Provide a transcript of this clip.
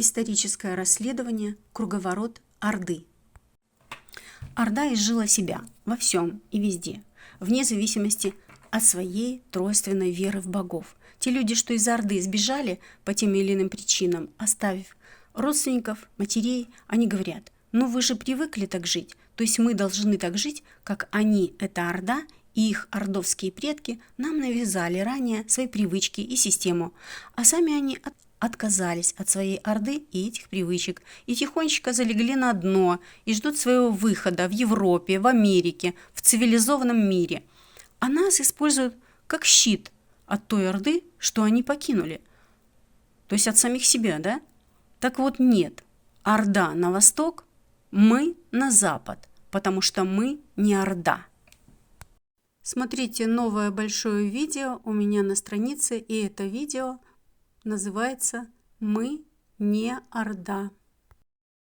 Историческое расследование «Круговорот Орды». Орда изжила себя во всем и везде, вне зависимости от своей тройственной веры в богов. Те люди, что из Орды сбежали по тем или иным причинам, оставив родственников, матерей, они говорят: ну вы же привыкли так жить, то есть мы должны так жить, как они, это Орда, и их ордовские предки нам навязали ранее свои привычки и систему, а сами они отказались от своей Орды и этих привычек, и тихонечко залегли на дно и ждут своего выхода в Европе, в Америке, в цивилизованном мире. А нас используют как щит от той Орды, что они покинули. То есть от самих себя, да? Так вот нет. Орда на восток, мы на запад, потому что мы не Орда. Смотрите новое большое видео у меня на странице, и это видео называется «Мы не Орда».